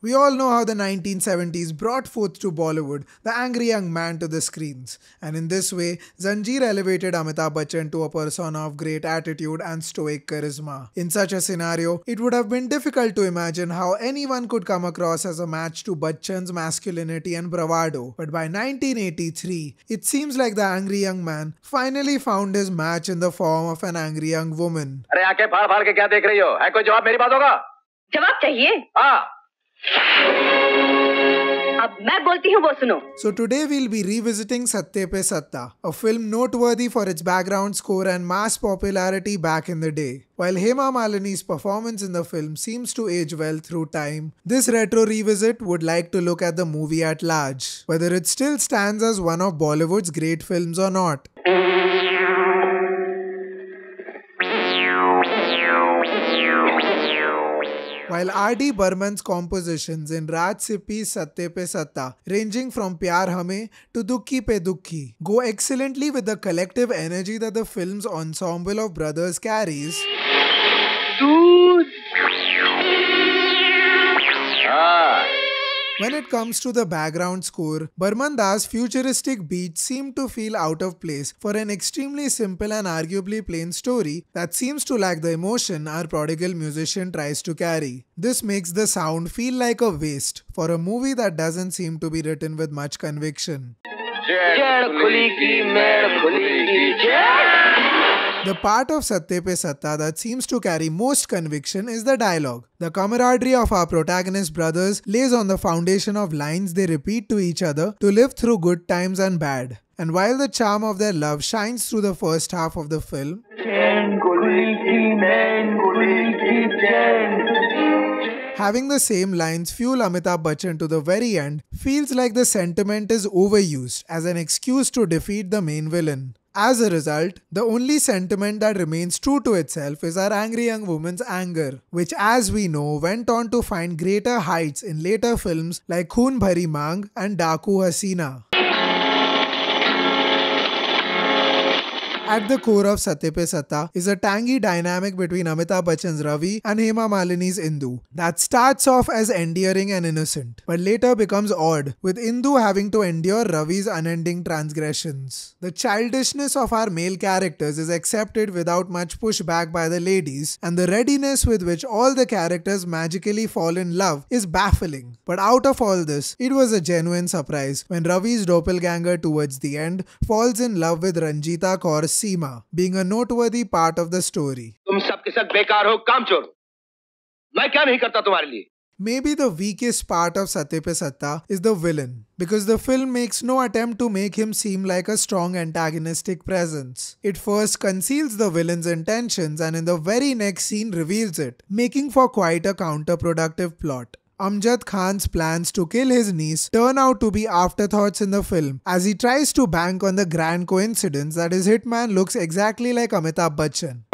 We all know how the 1970s brought forth to Bollywood the angry young man to the screens, and in this way, Zanjeer elevated Amitabh Bachchan to a persona of great attitude and stoic charisma. In such a scenario, it would have been difficult to imagine how anyone could come across as a match to Bachchan's masculinity and bravado, but by 1983, it seems like the angry young man finally found his match in the form of an angry young woman. अरे आंखें फाड़ फाड़ के क्या देख रही हो? है कोई जवाब मेरी बातों का? जवाब चाहिए? हाँ. अब मैं बोलती हूँ वो सुनो. So today we'll be revisiting Satte Pe Satta, a film noteworthy for its background score and mass popularity back in the day. While Hema Malini's performance in the film seems to age well through time, this retro revisit would like to look at the movie at large, whether it still stands as one of Bollywood's great films or not. While R.D. Burman's compositions in Satte Pe Satta, ranging from Pyaar Hume to Dukki Pe Dukki, go excellently with the collective energy that the film's ensemble of brothers carries, when it comes to the background score, Burman Das' futuristic beats seem to feel out of place for an extremely simple and arguably plain story that seems to lack the emotion our prodigal musician tries to carry. This makes the sound feel like a waste for a movie that doesn't seem to be written with much conviction. The part of Satte Pe Satta that seems to carry most conviction is the dialogue. The camaraderie of our protagonist brothers lays on the foundation of lines they repeat to each other to live through good times and bad. And while the charm of their love shines through the first half of the film, having the same lines fuel Amitabh Bachchan to the very end feels like the sentiment is overused as an excuse to defeat the main villain. As a result, the only sentiment that remains true to itself is our angry young woman's anger, which as we know went on to find greater heights in later films like Khoon Bhari Maang and Daku Hasina. At the core of Satte Pe Satta is a tangy dynamic between Amitabh Bachchan's Ravi and Hema Malini's Indu that starts off as endearing and innocent, but later becomes odd, with Indu having to endure Ravi's unending transgressions. The childishness of our male characters is accepted without much pushback by the ladies, and the readiness with which all the characters magically fall in love is baffling. But out of all this, it was a genuine surprise when Ravi's doppelganger towards the end falls in love with Ranjita Kaur Seema, being a noteworthy part of the story. तुम सब के सब बेकार हो, कामचोर. मैं क्या नहीं करता तुम्हारे लिए? Maybe the weakest part of Satte Pe Satta is the villain, because the film makes no attempt to make him seem like a strong antagonistic presence. It first conceals the villain's intentions and in the very next scene reveals it, making for quite a counterproductive plot. Amjad Khan's plans to kill his niece turn out to be afterthoughts in the film, as he tries to bank on the grand coincidence that his hitman looks exactly like Amitabh Bachchan.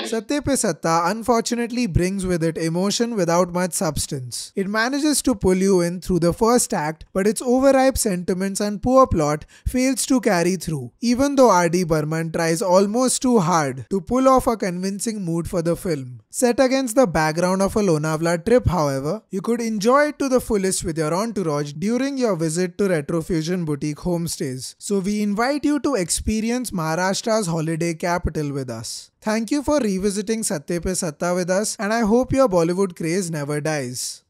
Satte Pe Satta unfortunately brings with it emotion without much substance. It manages to pull you in through the first act, but its overripe sentiments and poor plot fails to carry through, even though R.D. Burman tries almost too hard to pull off a convincing mood for the film. Set against the background of a Lonavala trip, however, you could enjoy it to the fullest with your entourage during your visit to Retrofusion Boutique homestays. So we invite you to experience Maharashtra's holiday capital with us. Thank you for revisiting Satte Pe Satta with us, and I hope your Bollywood craze never dies.